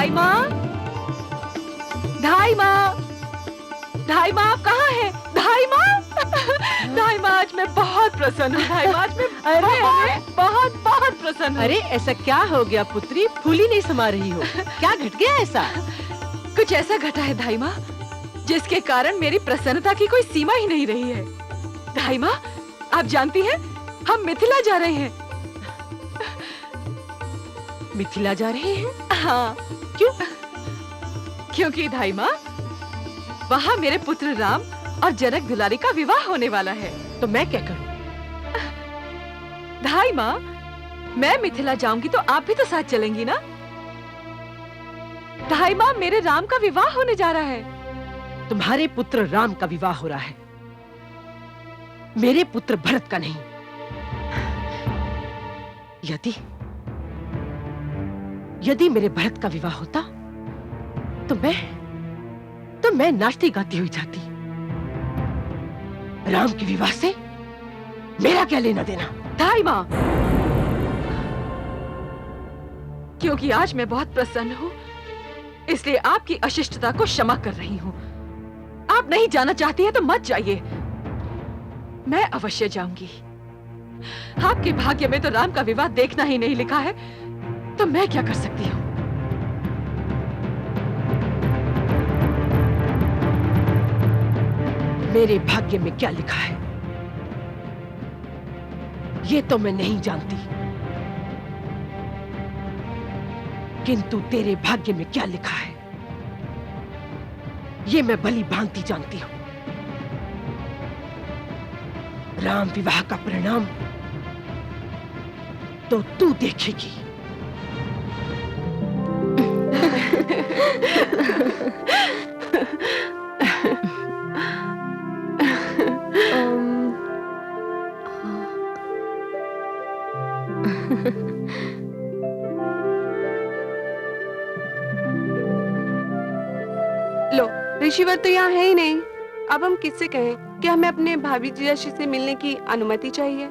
ढाई माँ, ढाई माँ, ढाई माँ, आप कहाँ हैं? ढाई माँ, ढाई माँ, आज मैं बहुत प्रसन्न हूँ। ढाई माँ, आज मैं बहुत बहुत प्रसन्न हूँ। अरे ऐसा क्या हो गया पुत्री, फूली नहीं समा रही हो? क्या घट गया ऐसा? कुछ ऐसा घटा है ढाई माँ, जिसके कारण मेरी प्रसन्नता की कोई सीमा ही नहीं रही है। ढाई माँ, आप जानती हैं, हम मिथिला जा रहे हैं। मिथिला जा रहे हैं? हाँ। क्यों? क्योंकि ढाई माँ, वहाँ मेरे पुत्र राम और जनक दुलारी का विवाह होने वाला है। तो मैं क्या करूं? ढाई माँ, मैं मिथिला जाऊंगी तो आप भी तो साथ चलेंगी ना? ढाई माँ, मेरे राम का विवाह होने जा रहा है। तुम्हारे पुत्र राम का विवाह हो रहा है, मेरे पुत्र भरत का नहीं। यदि मेरे भरत का विवाह होता तो मैं नाचती गाती हुई जाती। राम के विवाह से मेरा क्या लेना देना? ढाई माँ, क्योंकि आज मैं बहुत प्रसन्न हूँ, इसलिए आपकी अशिष्टता को क्षमा कर रही हूँ। आप नहीं जाना चाहती हैं तो मत जाइए, मैं अवश्य जाऊंगी। आपके भाग्य में तो राम का विवाह देखना ही नहीं लिखा है, तो मैं क्या कर सकती हूँ? मेरे भाग्य में क्या लिखा है ये तो मैं नहीं जानती, किंतु तेरे भाग्य में क्या लिखा है ये मैं भली भांति जानती हूं। राम विवाह का परिणाम तो तू देखेगी। लो, ऋषिवर तो यहाँ है ही नहीं। अब हम किससे कहें कि हमें अपने भाभी जीजाजी से मिलने की अनुमति चाहिए?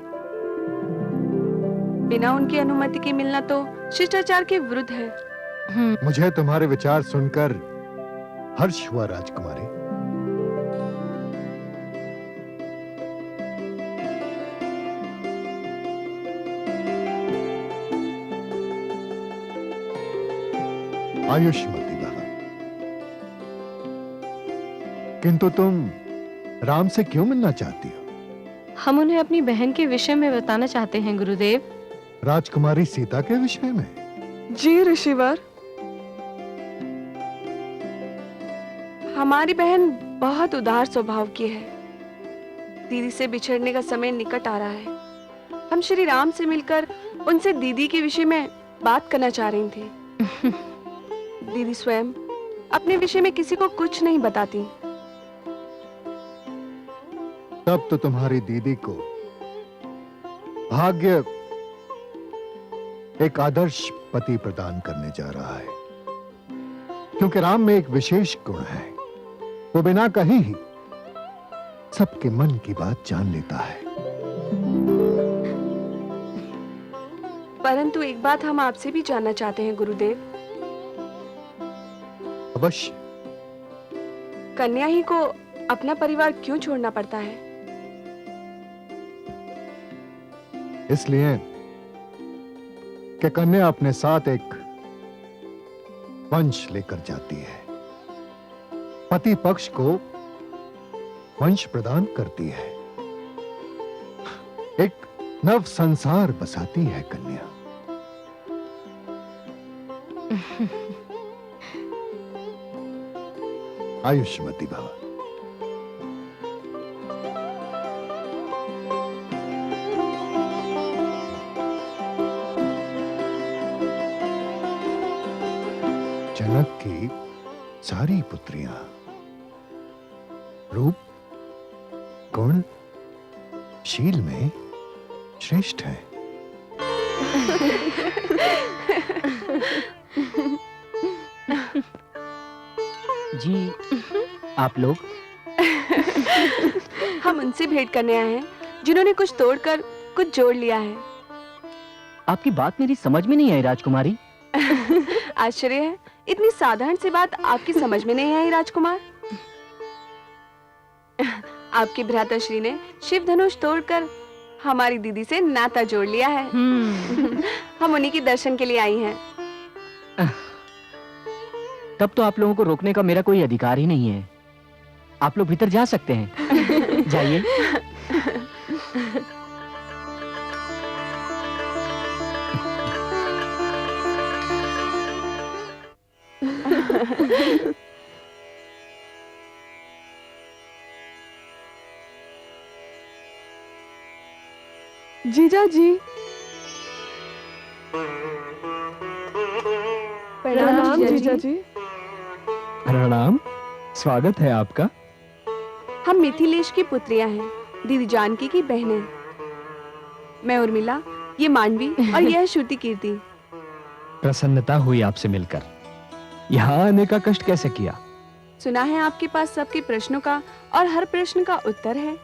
बिना उनकी अनुमति के मिलना तो शिष्टाचार के विरुद्ध है। मुझे तुम्हारे विचार सुनकर हर्ष हुआ राजकुमारी। आयुष्मती भव। किंतु तुम राम से क्यों मिलना चाहती हो? हम उन्हें अपनी बहन के विषय में बताना चाहते हैं गुरुदेव। राजकुमारी सीता के विषय में? जी ऋषिवर, हमारी बहन बहुत उदार स्वभाव की है। दीदी से बिछड़ने का समय निकट आ रहा है। हम श्री राम से मिलकर उनसे दीदी के विषय में बात करना चाह रही थी। दीदी स्वयं अपने विषय में किसी को कुछ नहीं बताती। तब तो तुम्हारी दीदी को भाग्य एक आदर्श पति प्रदान करने जा रहा है, क्योंकि राम में एक विशेष गुण है, वो बिना कहे ही सबके मन की बात जान लेता है। परंतु एक बात हम आपसे भी जानना चाहते हैं गुरुदेव। अवश्य। कन्या ही को अपना परिवार क्यों छोड़ना पड़ता है? इसलिए कि कन्या अपने साथ एक वंश लेकर जाती है, पति पक्ष को वंश प्रदान करती है, एक नव संसार बसाती है कन्या। आयुष्मती भव। जनक की सारी पुत्रियां रूप, गुण, शील में श्रेष्ठ हैं। जी, आप लोग? हम उनसे भेंट करने आए हैं जिन्होंने कुछ तोड़कर कुछ जोड़ लिया है। आपकी बात मेरी समझ में नहीं आई राजकुमारी। आश्चर्य है, इतनी साधारण सी बात आपकी समझ में नहीं आई राजकुमार? आपके भ्राताश्री ने शिव धनुष तोड़कर हमारी दीदी से नाता जोड़ लिया है। हम उन्हीं के दर्शन के लिए आई हैं। तब तो आप लोगों को रोकने का मेरा कोई अधिकार ही नहीं है। आप लोग भीतर जा सकते हैं। जाइए। जीजा जी, प्रणाम जीजा जी। प्रणाम, स्वागत है आपका। हम मिथिलेश की पुत्रियां हैं, दीदी जानकी की बहनें। मैं उर्मिला, ये मानवी और यह श्रुति कीर्ति। प्रसन्नता हुई आपसे मिलकर। यहाँ आने का कष्ट कैसे किया? सुना है आपके पास सबके प्रश्नों का और हर प्रश्न का उत्तर है।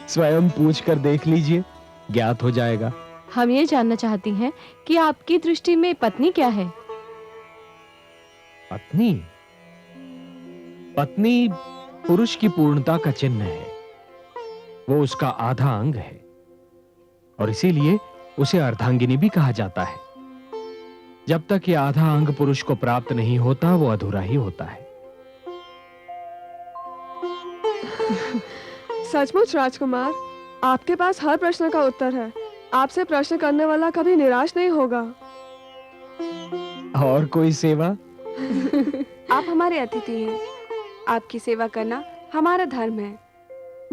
स्वयं पूछ कर देख लीजिए, ज्ञात हो जाएगा। हम ये जानना चाहती हैं कि आपकी दृष्टि में पत्नी क्या है? पत्नी? पत्नी पुरुष की पूर्णता का चिन्ह है। वो उसका आधा अंग है और इसीलिए उसे अर्धांगिनी भी कहा जाता है। जब तक ये आधा अंग पुरुष को प्राप्त नहीं होता, वो अधूरा ही होता है। सचमुच राजकुमार, आपके पास हर प्रश्न का उत्तर है। आपसे प्रश्न करने वाला कभी निराश नहीं होगा। और कोई सेवा? आप हमारे अतिथि हैं, आपकी सेवा करना हमारा धर्म है।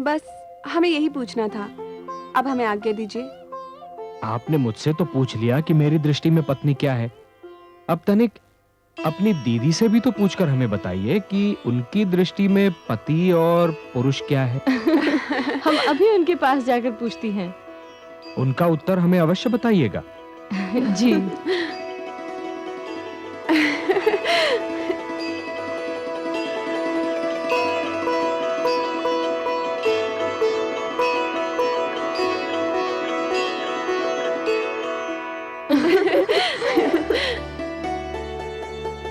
बस हमें यही पूछना था। अब हमें आज्ञा दीजिए। आपने मुझसे तो पूछ लिया कि मेरी दृष्टि में पत्नी क्या है। अब तनिक अपनी दीदी से भी तो पूछकर हमें बताइए कि उनकी दृष्टि में पति और पुरुष क्या है। हम अभी उनके पास जाकर पूछती हैं। उनका उत्तर हमें अवश्य बताइएगा। जी।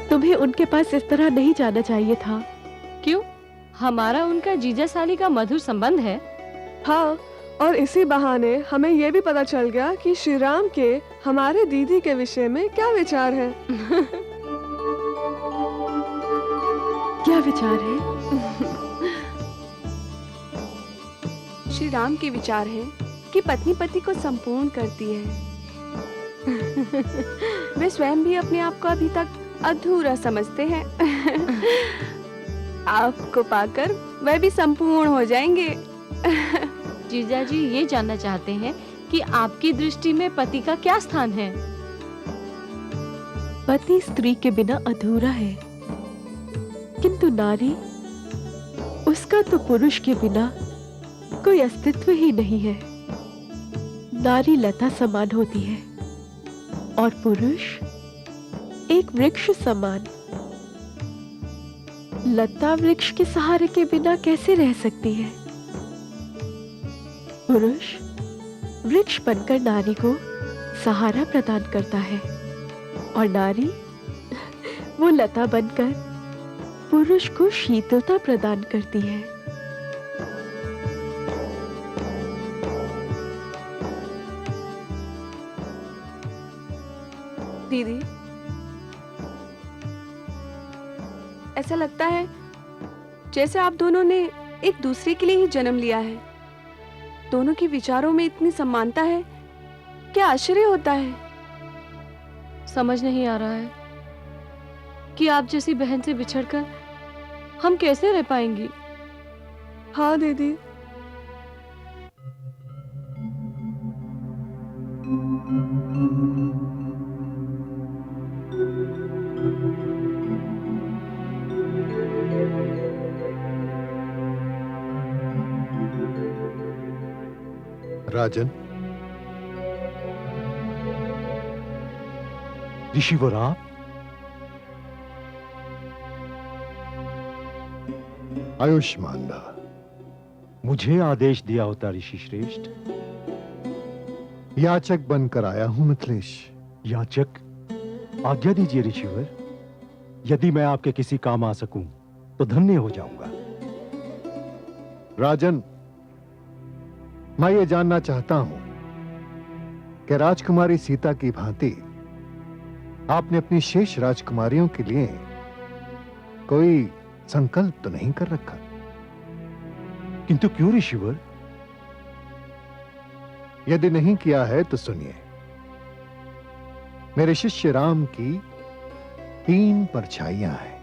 तुम्हें उनके पास इस तरह नहीं जाना चाहिए था। क्यों? हमारा उनका जीजा साली का मधुर संबंध है। हाँ, और इसी बहाने हमें ये भी पता चल गया कि श्री राम के हमारे दीदी के विषय में क्या विचार है। क्या विचार है? श्री राम के विचार है कि पत्नी पति को संपूर्ण करती है। वे स्वयं भी अपने आप को अभी तक अधूरा समझते हैं। आपको पाकर वह भी संपूर्ण हो जाएंगे। जीजा जी ये जानना चाहते हैं कि आपकी दृष्टि में पति का क्या स्थान है? पति स्त्री के बिना अधूरा है, किंतु नारी, उसका तो पुरुष के बिना कोई अस्तित्व ही नहीं है। नारी लता समान होती है और पुरुष एक वृक्ष समान। लता वृक्ष के सहारे के बिना कैसे रह सकती है? पुरुष वृक्ष बनकर नारी को सहारा प्रदान करता है और नारी वो लता बनकर पुरुष को शीतलता प्रदान करती है। दीदी, ऐसा लगता है जैसे आप दोनों ने एक दूसरे के लिए ही जन्म लिया है। दोनों के विचारों में इतनी समानता है, क्या आश्चर्य होता है। समझ नहीं आ रहा है कि आप जैसी बहन से बिछड़कर हम कैसे रह पाएंगी। हाँ दीदी, राजन, ऋषिवर आप? आयुष्मान भव। मुझे आदेश दिया होता ऋषि श्रेष्ठ। याचक बनकर आया हूं मिथिलेश। याचक, आज्ञा दीजिए ऋषिवर। यदि मैं आपके किसी काम आ सकूं तो धन्य हो जाऊंगा। राजन, मैं ये जानना चाहता हूं कि राजकुमारी सीता की भांति आपने अपनी शेष राजकुमारियों के लिए कोई संकल्प तो नहीं कर रखा? किंतु क्यों ऋषिवर? यदि नहीं किया है तो सुनिए। मेरे शिष्य राम की 3 परछाइयां हैं।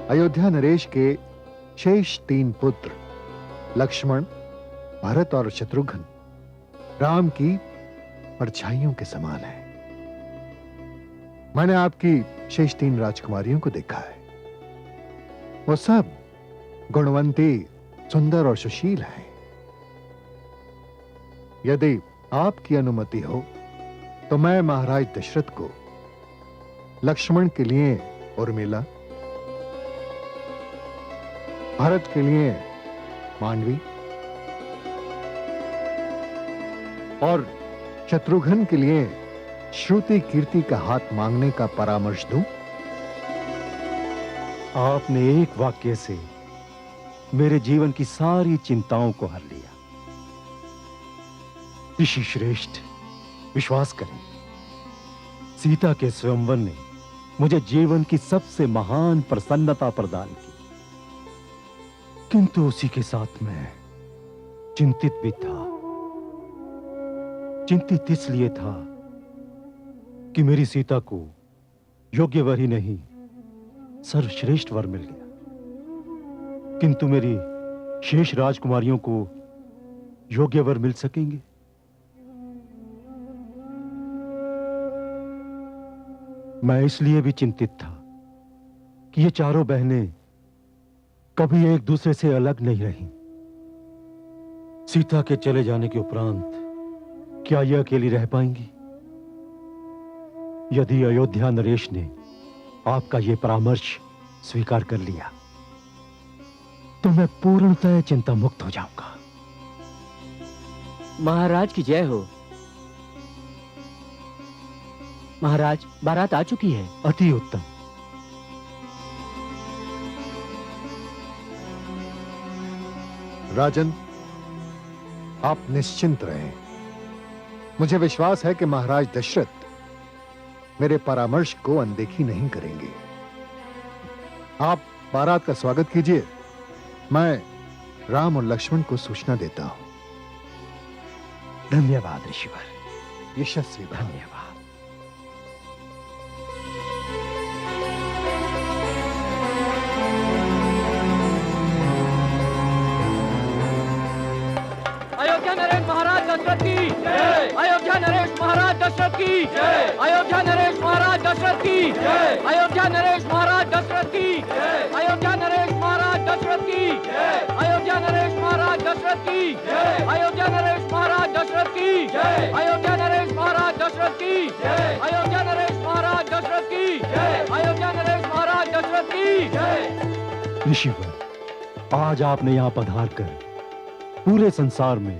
अयोध्या नरेश के शेष 3 पुत्र लक्ष्मण, भरत और शत्रुघ्न राम की परछाइयों के समान हैं। मैंने आपकी शेष 3 राजकुमारियों को देखा है। वो सब गुणवंती, सुंदर और सुशील हैं। यदि आपकी अनुमति हो तो मैं महाराज दशरथ को लक्ष्मण के लिए उर्मिला, भरत के लिए मांडवी और शत्रुघ्न के लिए श्रुति कीर्ति का हाथ मांगने का परामर्श दूं? आपने एक वाक्य से मेरे जीवन की सारी चिंताओं को हर लिया। ऋषि श्रेष्ठ, विश्वास करें, सीता के स्वयंवर ने मुझे जीवन की सबसे महान प्रसन्नता प्रदान की। किंतु उसी के साथ मैं चिंतित भी था। चिंतित इसलिए था कि मेरी सीता को योग्य वर ही नहीं, सर्वश्रेष्ठ वर मिल गया। किंतु मेरी शेष राजकुमारियों को योग्य वर मिल सकेंगे? मैं इसलिए भी चिंतित था कि ये चारों बहनें कभी एक दूसरे से अलग नहीं रहीं। सीता के चले जाने के उपरांत क्या ये अकेली रह पाएंगी? यदि अयोध्या नरेश ने आपका ये परामर्श स्वीकार कर लिया तो मैं पूर्णतः चिंता मुक्त हो जाऊंगा। महाराज की जय हो। महाराज, बारात आ चुकी है। अति उत्तम। राजन, आप निश्चिंत रहें। मुझे विश्वास है कि महाराज दशरथ मेरे परामर्श को अनदेखी नहीं करेंगे। आप बारात का स्वागत कीजिए। मैं राम और लक्ष्मण को सूचना देता हूं। धन्यवाद ऋषिवर। यशस्वी भव। धन्यवाद। अयोध्या नरेश महाराज दशरथ की जय। अयोध्या नरेश महाराज दशरथ की जय। अयोध्या नरेश महाराज दशरथ की जय। अयोध्या नरेश महाराज दशरथ की जय। अयोध्या नरेश महाराज दशरथ की जय। अयोध्या नरेश महाराज दशरथ की जय। अयोध्या नरेश महाराज दशरथ की जय। अयोध्या नरेश महाराज दशरथ की जय। अयोध्या नरेश महाराज दशरथ की जय। अयोध्या नरेश महाराज दशरथ की जय। ऋषिवर, आज आपने यहां पधार कर पूरे संसार में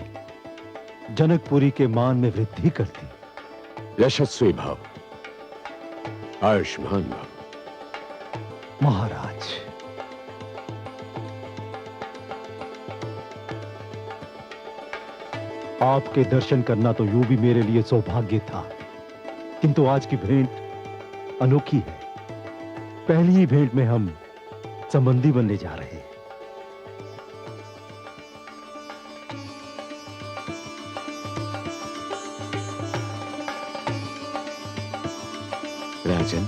जनकपुरी के मान में वृद्धि कर दी। यशस्वी भव, आयुष्मान भव। महाराज, आपके दर्शन करना तो यूं भी मेरे लिए सौभाग्य था, किंतु आज की भेंट अनोखी है। पहली ही भेंट में हम संबंधी बनने जा रहे हैं। राजन,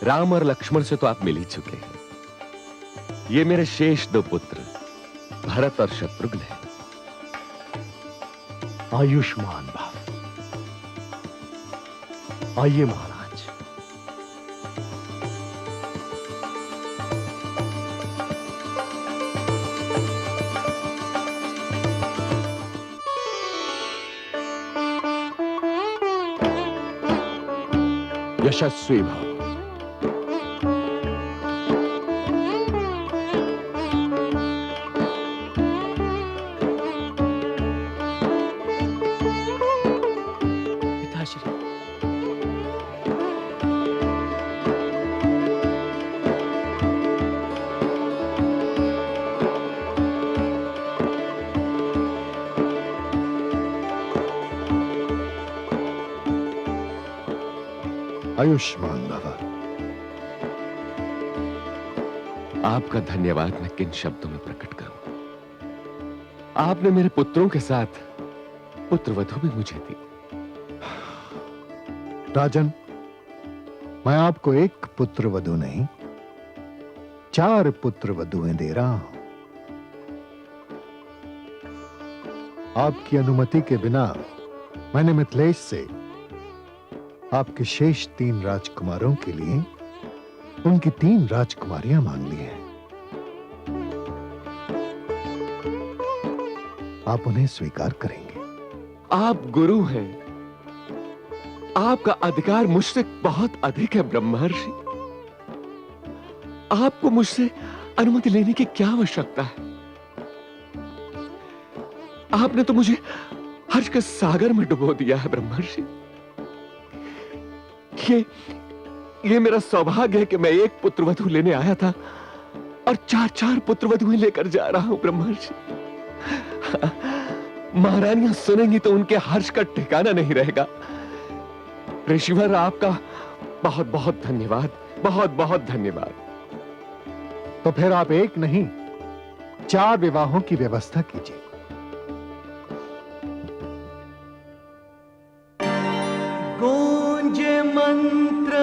राम और लक्ष्मण से तो आप मिल ही चुके हैं। ये मेरे शेष 2 पुत्र भरत और शत्रुघ्न हैं। आयुष्मान भव। आइए महाराज। यशस्वी भव। पिताश्री। आयुष्मान भव। आपका धन्यवाद मैं किन शब्दों में प्रकट करूं। आपने मेरे पुत्रों के साथ पुत्रवधू भी मुझे दी। राजन, मैं आपको एक पुत्रवधू नहीं 4 पुत्रवधुएं दे रहा हूं। आपकी अनुमति के बिना मैंने मिथिलेश से आपके शेष 3 राजकुमारों के लिए उनकी 3 राजकुमारियां मांग ली हैं। आप उन्हें स्वीकार करेंगे? आप गुरु हैं, आपका अधिकार मुझसे बहुत अधिक है ब्रह्मर्षि। आपको मुझसे अनुमति लेने की क्या आवश्यकता है? आपने तो मुझे हर्ष के सागर में डुबो दिया है ब्रह्मर्षि। ये मेरा सौभाग्य है कि मैं एक पुत्रवधू लेने आया था और 4 पुत्रवधुएं लेकर जा रहा हूं ब्रह्मर्षि। महारानियां सुनेंगी तो उनके हर्ष का ठिकाना नहीं रहेगा। ऋषिवर, आपका बहुत बहुत धन्यवाद, बहुत बहुत धन्यवाद। तो फिर आप एक नहीं 4 विवाहों की व्यवस्था कीजिए। गूंजे मंत्र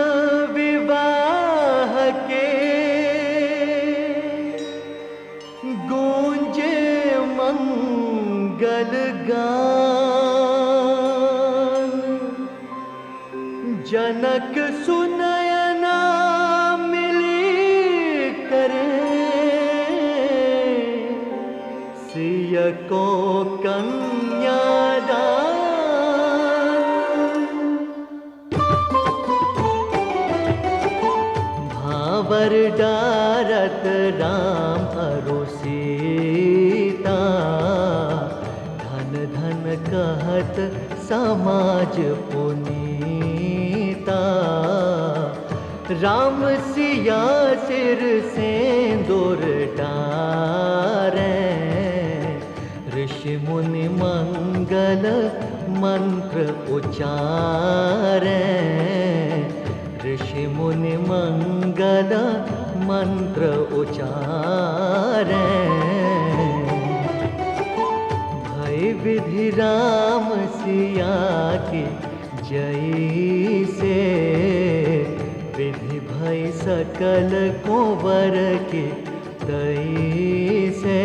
विवाह के, गूंजे मंगल गान, जनक सुनयना मिली करे, सिय को कन्यादान। भावर डारत राम अरु सीता, धन धन कहत समाज पुनीता। राम सिया सिर सेंदूर डारे, ऋषि मुनि मंगल मंत्र उचारे, ऋषि मुनि मंगल मंत्र उचारे। भय विधि राम सिया की जय से, विधि भय सकल कुंवर के तई से।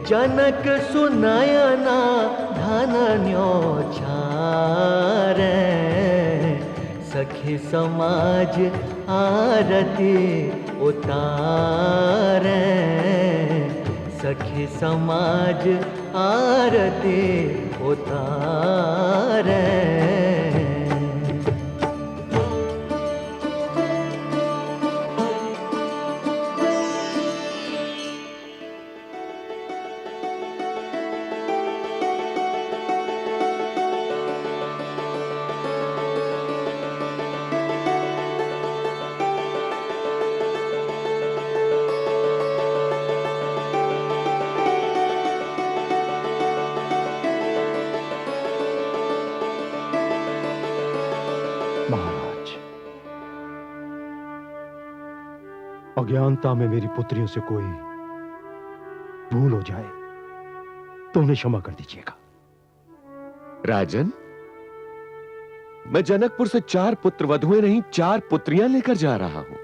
जनक सुनयना धन न्योछारे, सखी समाज आरती उतारे, सखी समाज आरती उतारे। महाराज, अज्ञानता में मेरी पुत्रियों से कोई भूल हो जाए तो उन्हें क्षमा कर दीजिएगा। राजन, मैं जनकपुर से 4 पुत्रवधुएं नहीं 4 पुत्रियां लेकर जा रहा हूं।